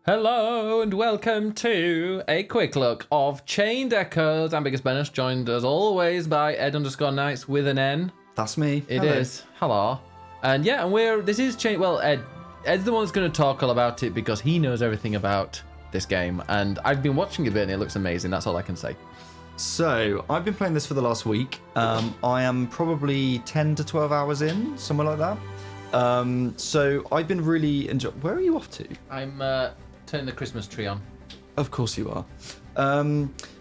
Hello and welcome to a quick look of Chained Echoes. I'm Biggest Bennett, joined as always by Ed_Nights with an N. That's me. It is. Hello. And yeah, and this is Chained. Well, Ed's the one that's going to talk all about it because he knows everything about this game. And I've been watching a bit and it looks amazing. That's all I can say. So, I've been playing this for the last week. I am probably 10 to 12 hours in, somewhere like that. So, I've been really enjoying... Where are you off to? I'm turning the Christmas tree on. Of course you are.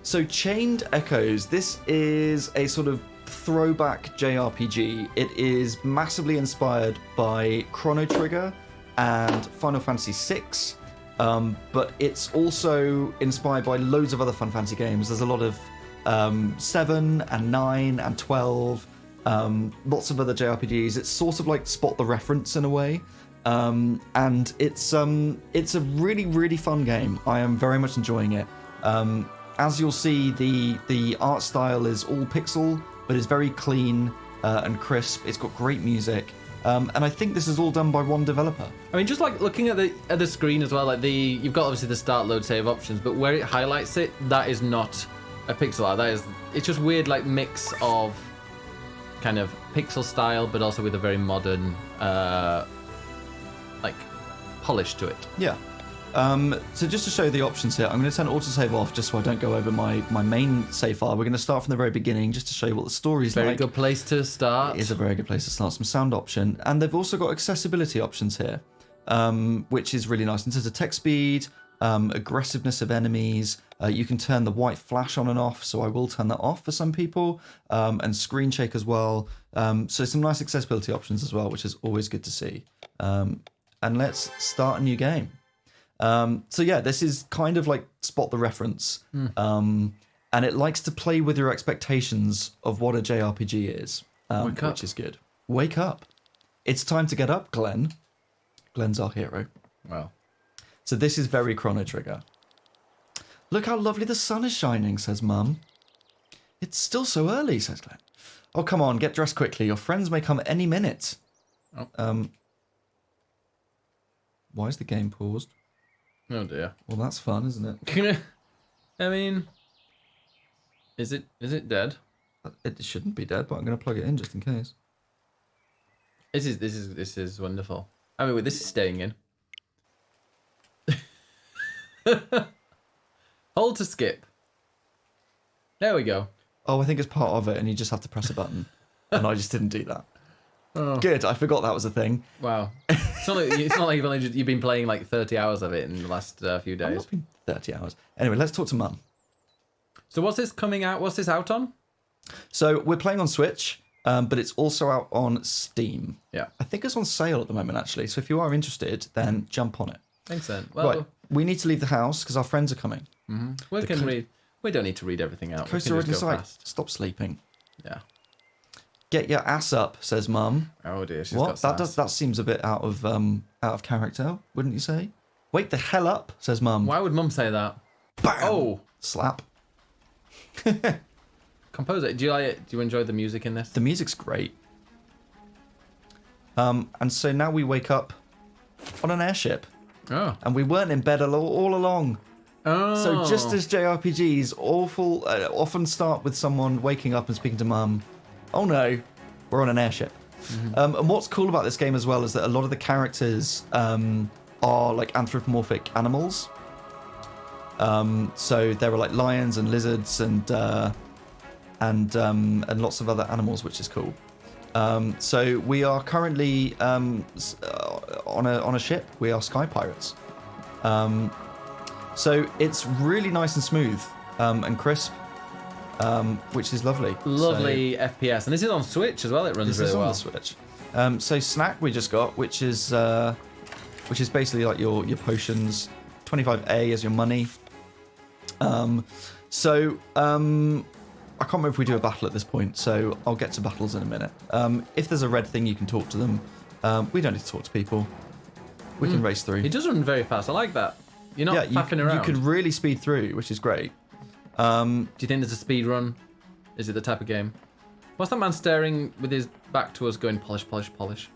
So, Chained Echoes. This is a sort of throwback JRPG. It is massively inspired by Chrono Trigger and Final Fantasy VI. But it's also inspired by loads of other Final Fantasy games. There's a lot of 7 and 9 and 12, lots of other JRPGs. It's sort of like Spot the Reference in a way. And it's a really, really fun game. I am very much enjoying it. As you'll see, the art style is all pixel, but it's very clean and crisp. It's got great music. And I think this is all done by one developer. I mean, just like looking at the screen as well, like you've got obviously the start, load, save options, but where it highlights it, that is not a pixel art. It's just weird, like mix of kind of pixel style, but also with a very modern, like polish to it. Yeah. So just to show you the options here, I'm going to turn autosave off just so I don't go over my main save file. We're going to start from the very beginning just to show you what the story's like. Very good place to start. It is a very good place to start. Some sound option. And they've also got accessibility options here, which is really nice. In terms of text speed, aggressiveness of enemies, you can turn the white flash on and off, so I will turn that off for some people, and screen shake as well. So some nice accessibility options as well, which is always good to see. And let's start a new game. So yeah, this is kind of like Spot the Reference. And it likes to play with your expectations of what a JRPG is, which is good. Wake up. It's time to get up, Glenn. Glenn's our hero. Wow. So this is very Chrono Trigger. Look how lovely the sun is shining, says Mum. It's still so early, says Glenn. Oh, come on, get dressed quickly. Your friends may come any minute. Oh. Why is the game paused? Oh dear. Well, that's fun, isn't it? I mean, is it dead? It shouldn't be dead, but I'm going to plug it in just in case. This is wonderful. I mean, this is staying in. Hold to skip. There we go. Oh, I think it's part of it, and you just have to press a button. And I just didn't do that. Oh. Good, I forgot that was a thing. Wow. It's not like you've been playing like 30 hours of it in the last few days. I've not been 30 hours. Anyway, let's talk to Mum. So what's this coming out? What's this out on? So we're playing on Switch, but it's also out on Steam. Yeah. I think it's on sale at the moment, actually. So if you are interested, then jump on it. Excellent. Well, right, we need to leave the house because our friends are coming. Mm-hmm. We can read. We don't need to read everything out. Coast already fast. Stop sleeping. Yeah. Get your ass up, says Mum. Oh dear, she's what? got That seems a bit out of character, wouldn't you say? Wake the hell up, says Mum. Why would Mum say that? Bam! Oh, slap. Composer, do you like it? Do you enjoy the music in this? The music's great. And so now we wake up on an airship. Oh. And we weren't in bed all along. Oh. So just as JRPGs often start with someone waking up and speaking to Mum, oh no, we're on an airship. Mm-hmm. And what's cool about this game as well is that a lot of the characters are like anthropomorphic animals. So there are like lions and lizards and lots of other animals, which is cool. So we are currently on a ship. We are sky pirates. So it's really nice and smooth and crisp. Which is lovely. Lovely FPS, and this is on Switch as well. It runs really well. This is on the Switch. So snack we just got, which is basically like your potions. 25A is your money. I can't remember if we do a battle at this point, so I'll get to battles in a minute. If there's a red thing, you can talk to them. We don't need to talk to people. We can race through. It does run very fast. I like that. You're not faffing around. You can really speed through, which is great. Do you think there's a speed run? Is it the type of game? What's that man staring with his back to us going polish, polish, polish?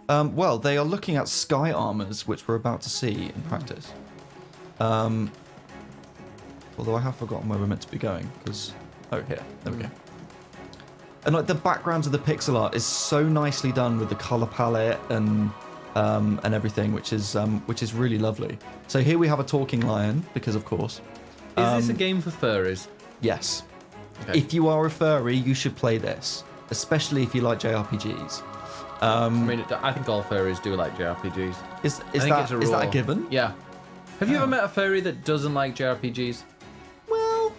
Well, they are looking at sky armors, which we're about to see in practice. Although I have forgotten where we're meant to be going, because... Oh, here. There we go. And like the backgrounds of the pixel art is so nicely done with the color palette and everything, which is really lovely. So here we have a talking lion, because of course. Is this a game for furries? Yes. Okay. If you are a furry, you should play this, especially if you like JRPGs. I mean, I think all furries do like JRPGs. Is that a given? Yeah. Have you ever met a furry that doesn't like JRPGs? Well,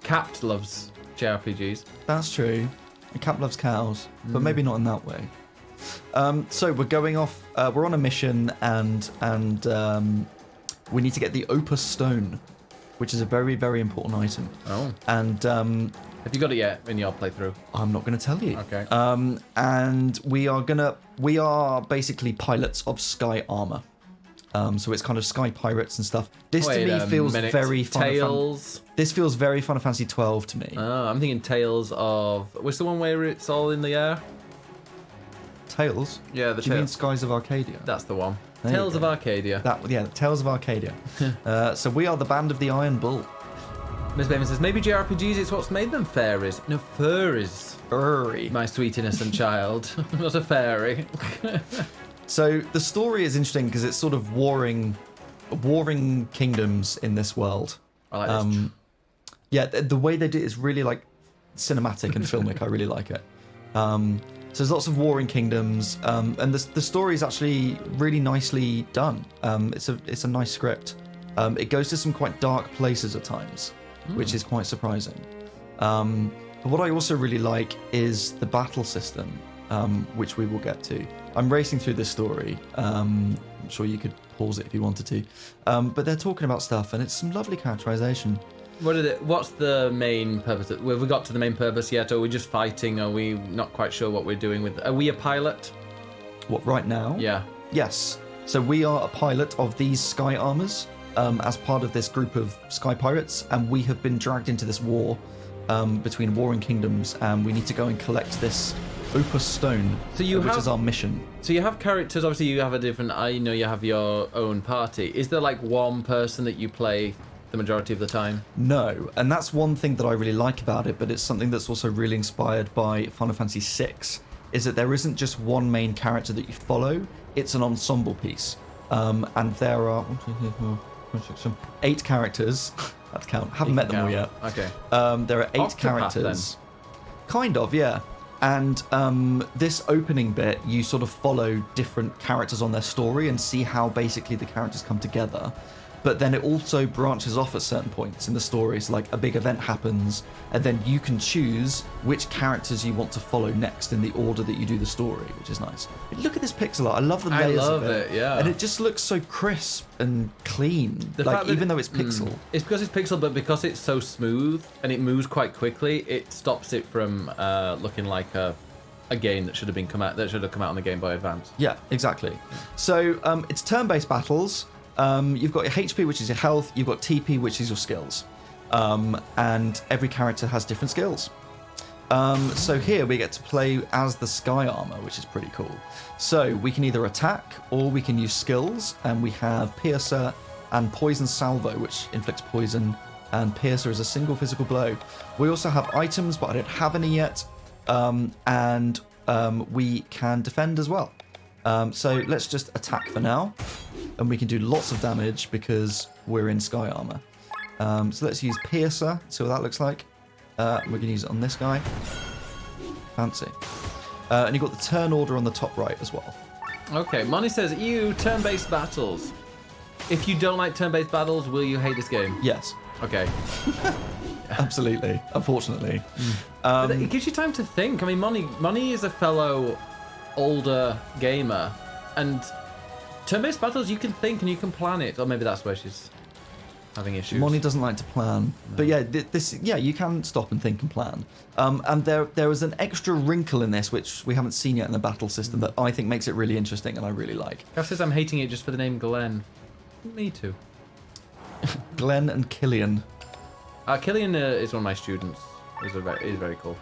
Capt loves JRPGs. that's true. And Cap loves cows, but maybe not in that way. So we're going off. We're on a mission, and we need to get the Opus Stone, which is a very, very important item. Oh. And Have you got it yet in your playthrough? I'm not going to tell you. Okay. And we are basically pilots of sky armor. So it's kind of sky pirates and stuff. This to me feels very Tales. This feels very Final Fantasy 12 to me. Oh, I'm thinking Tales of. What's the one where it's all in the air? Tales? Yeah, the Do you mean Skies of Arcadia? That's the one. There you Tales of go. Arcadia. Tales of Arcadia. So we are the band of the Iron Bull. Miss Bateman says maybe JRPGs. It's what's made them fairies. No, furries. Furry. My sweet innocent child, not a fairy. So the story is interesting because it's sort of warring kingdoms in this world. I like this. Yeah, the way they do it is really like cinematic and filmic. I really like it. So there's lots of warring kingdoms, and the story is actually really nicely done. It's a nice script. It goes to some quite dark places at times, which is quite surprising. But what I also really like is the battle system, which we will get to. I'm racing through this story. I'm sure you could pause it if you wanted to. But they're talking about stuff, and it's some lovely characterization. What's the main purpose? Have we got to the main purpose yet? Or are we just fighting? Are we not quite sure what we're doing with? Are we a pilot? What, right now? Yeah. Yes. So we are a pilot of these sky armors as part of this group of sky pirates, and we have been dragged into this war between warring kingdoms, and we need to go and collect this Opus Stone, which is our mission. So you have characters. Obviously, you have a different. I know you have your own party. Is there like one person that you play the majority of the time? No, and that's one thing that I really like about it, but it's something that's also really inspired by Final Fantasy VI, is that there isn't just one main character that you follow, it's an ensemble piece. And there are 8 characters. That's count. Haven't met them all yet. Okay. There are 8 Octopath, characters. Kind of, yeah. And this opening bit, you sort of follow different characters on their story and see how basically the characters come together. But then it also branches off at certain points in the stories, like a big event happens, and then you can choose which characters you want to follow next in the order that you do the story, which is nice. Look at this pixel art. I love the layers of it. I love it, yeah. And it just looks so crisp and clean, even though it's pixel. It's because it's pixel, but because it's so smooth and it moves quite quickly, it stops it from looking like a game that should have come out on the Game Boy Advance. Yeah, exactly. So it's turn-based battles. You've got your HP, which is your health. You've got TP, which is your skills. And every character has different skills. So here we get to play as the Sky Armor, which is pretty cool. So we can either attack or we can use skills. And we have Piercer and Poison Salvo, which inflicts poison. And Piercer is a single physical blow. We also have items, but I don't have any yet. And we can defend as well. So let's just attack for now. And we can do lots of damage because we're in Sky Armor. So let's use Piercer, see what that looks like. We're going to use it on this guy. Fancy. And you've got the turn order on the top right as well. Okay, Money says, ew, turn-based battles. If you don't like turn-based battles, will you hate this game? Yes. Okay. Absolutely. Unfortunately. But it gives you time to think. I mean, Money is a fellow older gamer, and turn-based battles, you can think and you can plan it. Or maybe that's where she's having issues. Moni doesn't like to plan. No. But yeah, you can stop and think and plan. And there is an extra wrinkle in this, which we haven't seen yet in the battle system, that I think makes it really interesting and I really like. Gav says I'm hating it just for the name Glenn. Me too. Glenn and Killian. Killian is one of my students. He's very cool.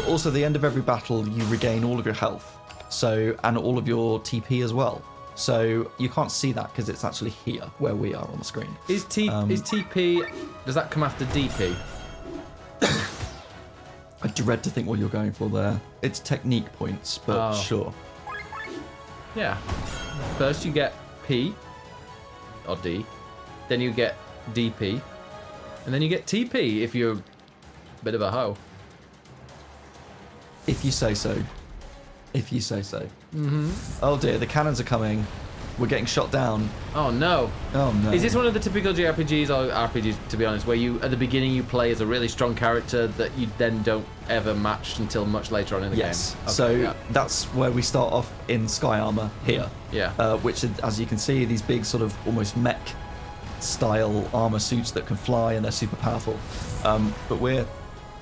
Also, at the end of every battle, you regain all of your health. So, and all of your TP as well. So you can't see that because it's actually here where we are on the screen. Is TP, does that come after DP? I dread to think what you're going for there. It's technique points, but sure. Yeah. First you get P or D, then you get DP, and then you get TP if you're a bit of a hoe. If you say so. If you say so. Mm-hmm. Oh dear, the cannons are coming. We're getting shot down. Oh no. Oh no. Is this one of the typical JRPGs or RPGs, to be honest, where you, at the beginning, you play as a really strong character that you then don't ever match until much later on in the game? Yes. Okay, So yeah. that's where we start off in Sky Armor here. Yeah. Which, as you can see, these big sort of almost mech style armor suits that can fly and they're super powerful. But we're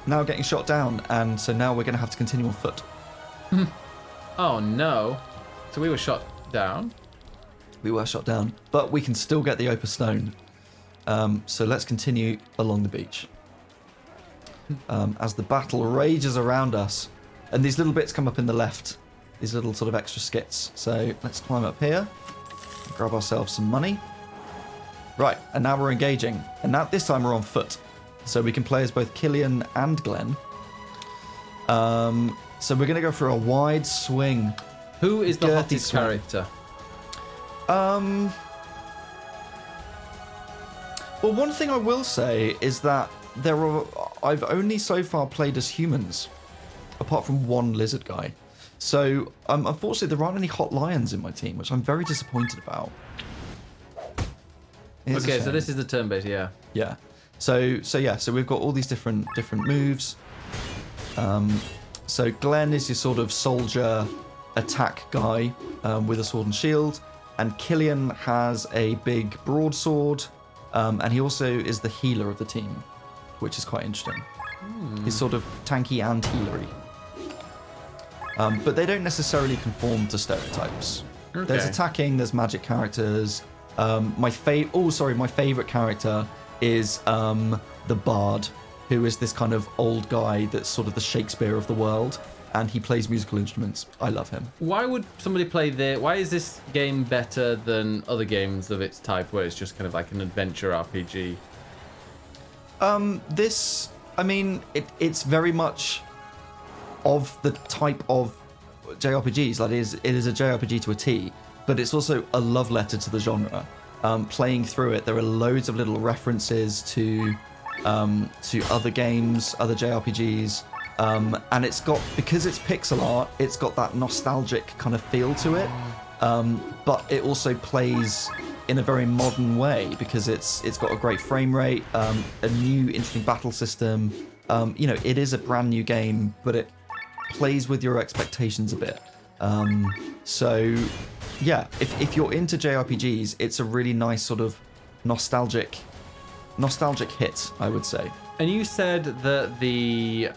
now getting shot down, and so now we're going to have to continue on foot. Oh no. So we were shot down. We were shot down, but we can still get the Opus Stone. So let's continue along the beach. As the battle rages around us, and these little bits come up in the left, these little sort of extra skits. So let's climb up here, grab ourselves some money. Right, and now we're engaging. And now this time we're on foot. So we can play as both Killian and Glenn. So we're going to go for a wide swing. Who is the Dirty hottest swing. character? Well, one thing I will say is that I've only so far played as humans, apart from one lizard guy. So, unfortunately, there aren't any hot lions in my team, which I'm very disappointed about. It's a Okay, so shame. this is the turn-based, yeah. Yeah. So we've got all these different moves. So Glenn is your sort of soldier attack guy with a sword and shield, and Killian has a big broadsword, and he also is the healer of the team, which is quite interesting. He's sort of tanky and healery. But they don't necessarily conform to stereotypes. Okay. There's attacking, there's magic characters. My favorite character is the Bard, who is this kind of old guy that's sort of the Shakespeare of the world, and he plays musical instruments. I love him. Why would somebody play why is this game better than other games of its type where it's just kind of like an adventure RPG? It's very much of the type of JRPGs. That is, it is a JRPG to a T, but it's also a love letter to the genre. Playing through it, there are loads of little references to other games, other JRPGs, and it's got, because it's pixel art, it's got that nostalgic kind of feel to it, but it also plays in a very modern way because it's got a great frame rate, a new interesting battle system. It is a brand new game, but it plays with your expectations a bit. So yeah, if you're into JRPGs, it's a really nice sort of nostalgic hit, I would say. And you said that the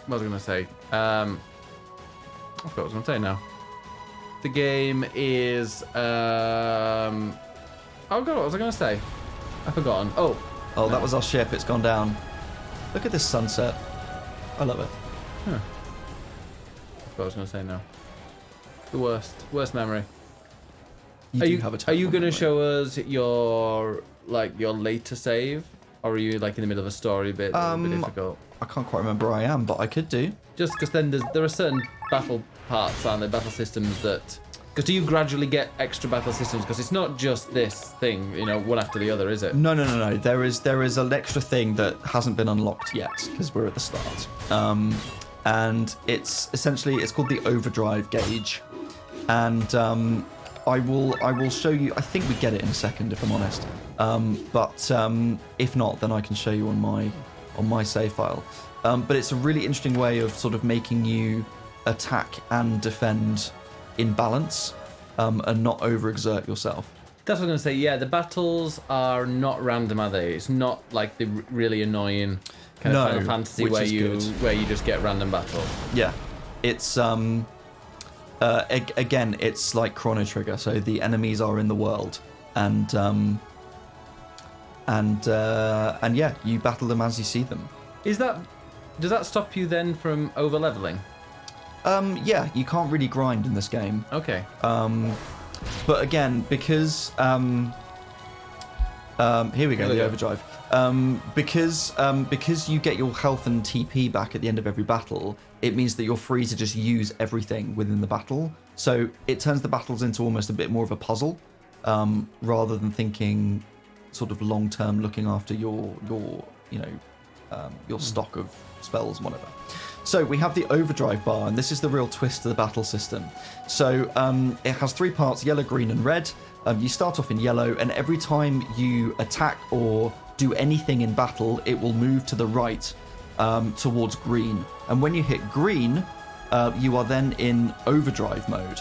what was I going to say? I forgot what I was going to say now. The game is oh god, what was I going to say? I've forgotten. Oh, That was our ship. It's gone down. Look at this sunset. I love it. Huh. I forgot what I was going to say now. The worst memory. Are you going to show us your later save, or are you like in the middle of a story bit that would be difficult? I can't quite remember where I am, but I could do. Just because then there are certain battle parts, aren't there, battle systems that... Because do you gradually get extra battle systems? Because it's not just this thing, one after the other, is it? No. There is an extra thing that hasn't been unlocked yet because we're at the start. And it's called the overdrive gauge, and I will show you. I think we get it in a second, if I'm honest. But if not, then I can show you on my save file. But it's a really interesting way of sort of making you attack and defend in balance, and not overexert yourself. That's what I'm going to say. Yeah, the battles are not random, are they? It's not like the really annoying kind of Final Fantasy where you just get random battles. Yeah, it's again, it's like Chrono Trigger. So the enemies are in the world, and yeah, you battle them as you see them. Does that stop you then from over leveling? Yeah, you can't really grind in this game. Okay. But again, because here we go, the overdrive. Because you get your health and TP back at the end of every battle, it means that you're free to just use everything within the battle. So it turns the battles into almost a bit more of a puzzle, rather than thinking sort of long term, looking after your stock of spells and whatever. So we have the overdrive bar, and this is the real twist to the battle system. So it has 3 parts: yellow, green, and red. You start off in yellow, and every time you attack or do anything in battle, it will move to the right towards green. And when you hit green, you are then in overdrive mode.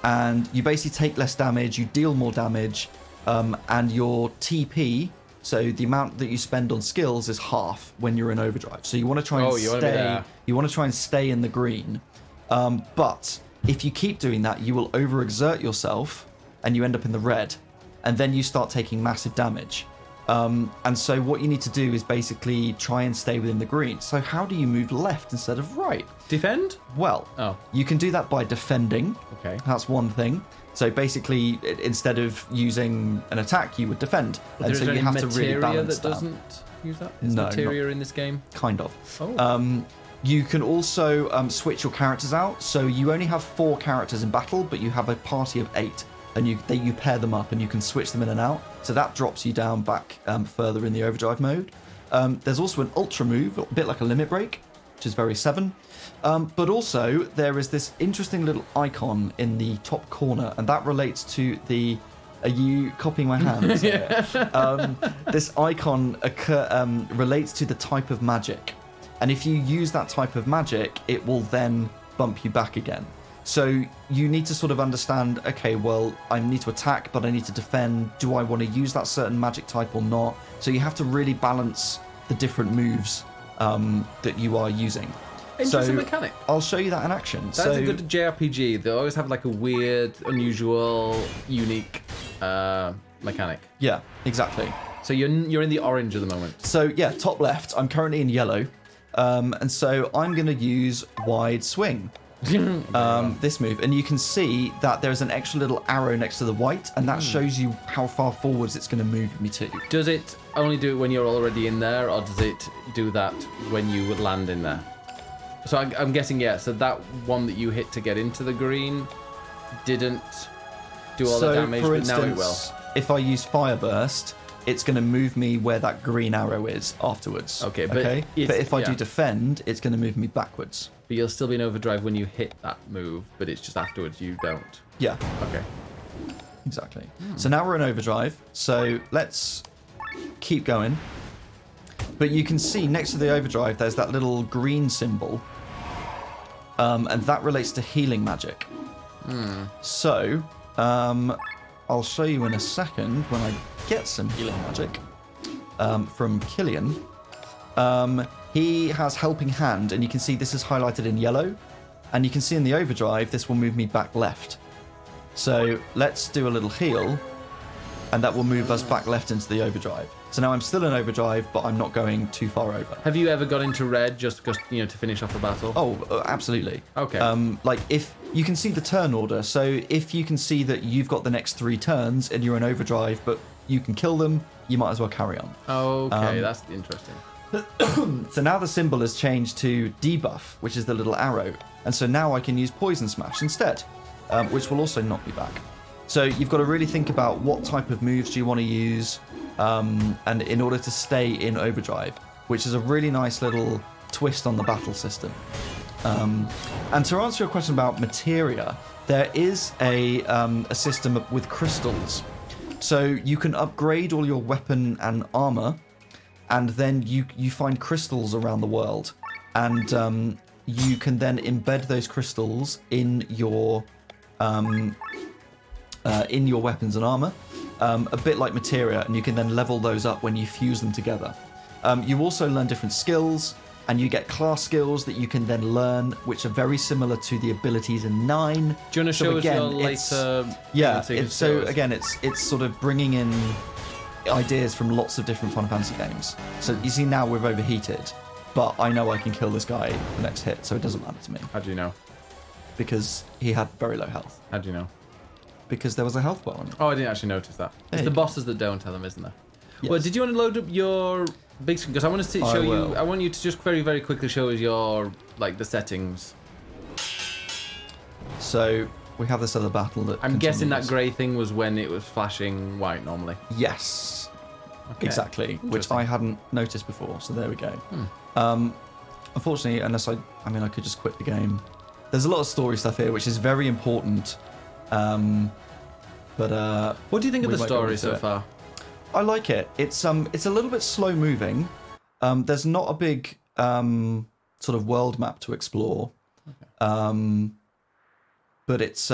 And you basically take less damage, you deal more damage, and your TP, so the amount that you spend on skills, is half when you're in overdrive. So you want to try and try and stay in the green. But if you keep doing that, you will overexert yourself and you end up in the red, and then you start taking massive damage. And so what you need to do is basically try and stay within the green. So how do you move left instead of right? Defend? Well, you can do that by defending. Okay. That's one thing. So basically, instead of using an attack, you would defend. But and so you have to really balance that. Doesn't use that? No, materia in this game? Kind of. Oh. You can also switch your characters out. So you only have 4 characters in battle, but you have a party of 8. And you pair them up and you can switch them in and out. So that drops you down back further in the overdrive mode. There's also an ultra move, a bit like a limit break, which is very 7. But also there is this interesting little icon in the top corner, and that relates to the... Are you copying my hands? This icon relates to the type of magic. And if you use that type of magic, it will then bump you back again. So you need to sort of understand, okay, well, I need to attack, but I need to defend. Do I want to use that certain magic type or not? So you have to really balance the different moves that you are using. Interesting mechanic. I'll show you that in action. That's a good JRPG. They always have like a weird, unusual, unique mechanic. Yeah, exactly. So you're in the orange at the moment. So yeah, top left, I'm currently in yellow. And so I'm going to use wide swing. This move, and you can see that there's an extra little arrow next to the white, and that shows you how far forwards it's going to move me to. Does it only do it when you're already in there, or does it do that when you would land in there? So I'm guessing, yeah, so that one that you hit to get into the green didn't do all the damage, for but instance, now it will. If I use fire burst, it's going to move me where that green arrow is afterwards. Okay, but if I do defend, it's going to move me backwards. But you'll still be in overdrive when you hit that move, but it's just afterwards you don't. Yeah. Okay. Exactly. So now we're in overdrive. So let's keep going. But you can see next to the overdrive, there's that little green symbol. And that relates to healing magic. So I'll show you in a second when I get some healing magic from Killian. He has Helping Hand, and you can see this is highlighted in yellow. And you can see in the overdrive, this will move me back left. So let's do a little heal, and that will move us back left into the overdrive. So now I'm still in overdrive, but I'm not going too far over. Have you ever got into red just because, to finish off a battle? Oh, absolutely. Okay. Like if you can see the turn order, so if you can see that you've got the next 3 turns and you're in overdrive, but you can kill them, you might as well carry on. Okay, that's interesting. So now the symbol has changed to debuff, which is the little arrow. And so now I can use Poison Smash instead, which will also knock me back. So you've got to really think about what type of moves do you want to use, and in order to stay in overdrive, which is a really nice little twist on the battle system. And to answer your question about materia, there is a system with crystals. So you can upgrade all your weapon and armor, and then you find crystals around the world, and you can then embed those crystals in your weapons and armor, a bit like materia, and you can then level those up when you fuse them together. You also learn different skills, and you get class skills that you can then learn, which are very similar to the abilities in 9. Do you want to show us your later? Yeah. So again, it's sort of bringing in ideas from lots of different Final Fantasy games. So you see now we've overheated. but I know I can kill this guy the next hit, so it doesn't matter to me. How do you know? Because he had very low health. How do you know? Because there was a health bar on it. Oh, I didn't actually notice that. It's the bosses that don't tell them, isn't there? Yes. Well, did you want to load up your big screen? Because I want to show you. will. I want you to just very, very quickly show us your the settings. So we have this other battle that I'm guessing that continues. grey thing was when it was flashing white normally. Yes, Okay. exactly. Which Interesting. I hadn't noticed before. So there we go. Hmm. Unfortunately, unless I could just quit the game. There's a lot of story stuff here, which is very important. But What do you think of we the won't go story into so it. far? I like it. It's a little bit slow moving. There's not a big sort of world map to explore. Okay. But it's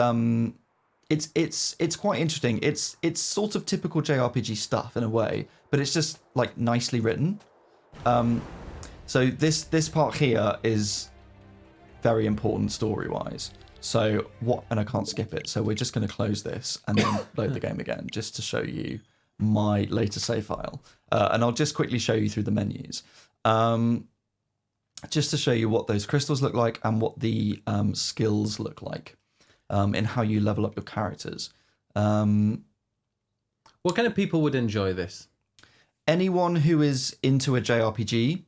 quite interesting. It's sort of typical JRPG stuff in a way, but it's just like nicely written. So this part here is very important story wise. So and I can't skip it. So we're just going to close this and then load the game again just to show you my later save file. And I'll just quickly show you through the menus. Just to show you what those crystals look like and what the skills look like in how you level up your characters. What kind of people would enjoy this? Anyone who is into a JRPG,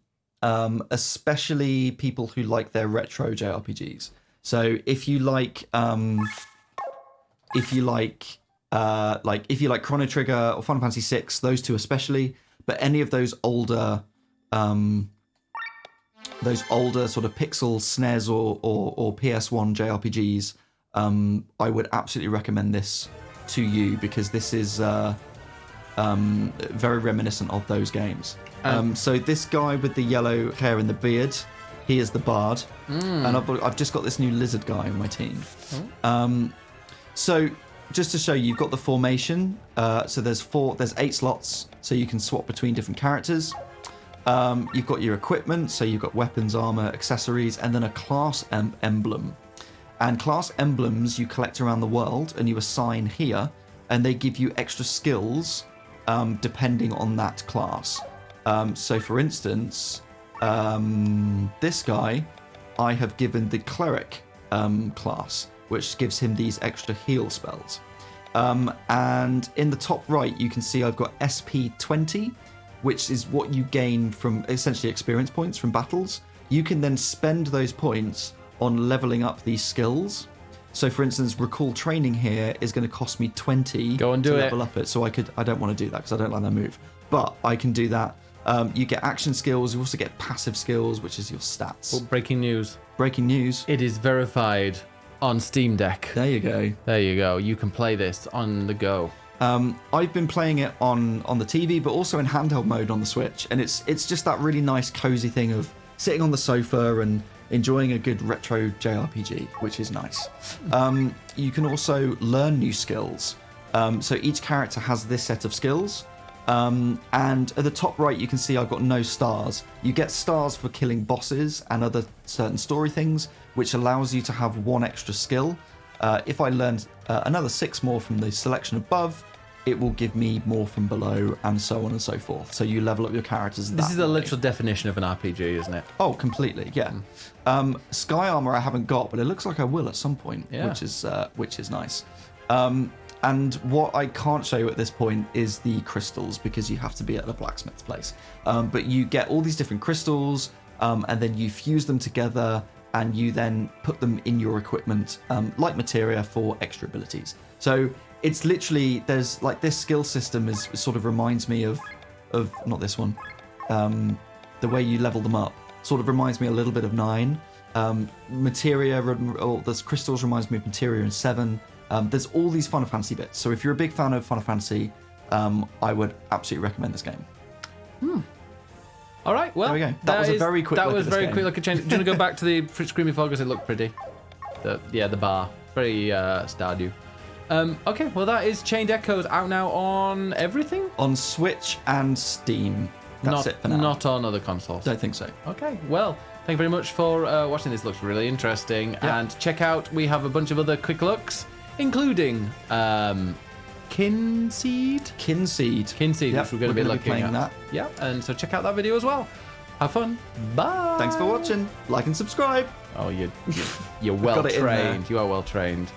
especially people who like their retro JRPGs. So if you like Chrono Trigger or Final Fantasy VI, those two especially, but any of those older sort of pixel SNES or PS1 JRPGs, I would absolutely recommend this to you because this is very reminiscent of those games. So this guy with the yellow hair and the beard, he is the bard, and I've just got this new lizard guy on my team. So just to show you, you've got the formation. So there's 8 slots, so you can swap between different characters. You've got your equipment, so you've got weapons, armor, accessories, and then a class emblem. And class emblems you collect around the world, and you assign here, and they give you extra skills depending on that class. So for instance, this guy, I have given the cleric class, which gives him these extra heal spells. And in the top right, you can see I've got SP20, which is what you gain from essentially experience points from battles. You can then spend those points on leveling up these skills. So for instance, recall training here is going to cost me 20 Go and do to it. level up it. So I don't want to do that because I don't like that move. But I can do that. You get action skills. You also get passive skills, which is your stats. Oh, breaking news. Breaking news. It is verified on Steam Deck. There you go. There you go. You can play this on the go. I've been playing it on the TV, but also in handheld mode on the Switch. And it's just that really nice, cozy thing of sitting on the sofa and enjoying a good retro JRPG, which is nice. You can also learn new skills. So each character has this set of skills. And at the top right, you can see I've got no stars. You get stars for killing bosses and other certain story things, which allows you to have 1 extra skill. If I learn another 6 more from the selection above, it will give me more from below, and so on and so forth. So you level up your characters. This is the way. literal definition of an RPG, isn't it? Oh, completely, yeah. Sky armor I haven't got, but it looks like I will at some point, Yeah. which is nice. And what I can't show you at this point is the crystals, because you have to be at a blacksmith's place. But you get all these different crystals, and then you fuse them together, and you then put them in your equipment, like materia, for extra abilities. So it's literally, there's like this skill system sort of reminds me of not this one, the way you level them up sort of reminds me a little bit of 9. Materia, or there's crystals reminds me of Materia in 7. There's all these Final Fantasy bits. So if you're a big fan of Final Fantasy, I would absolutely recommend this game. All right, well, There we go. That was a very quick That look was at this very game. quick look at change. Do you want to go back to the screamy fog because it looked pretty? The bar, very Stardew. Okay, well that is Chained Echoes out now on everything. On Switch and Steam. That's it for now. Not on other consoles. Don't think so. Okay, well, thank you very much for watching. This looks really interesting. Yeah. And check out, we have a bunch of other quick looks, including Kinseed, Kinseed. which we're going to be gonna looking playing at. that. Yeah, and so check out that video as well. Have fun. Bye. Thanks for watching. Like and subscribe. Oh, you're well got it in there. trained. You are well trained.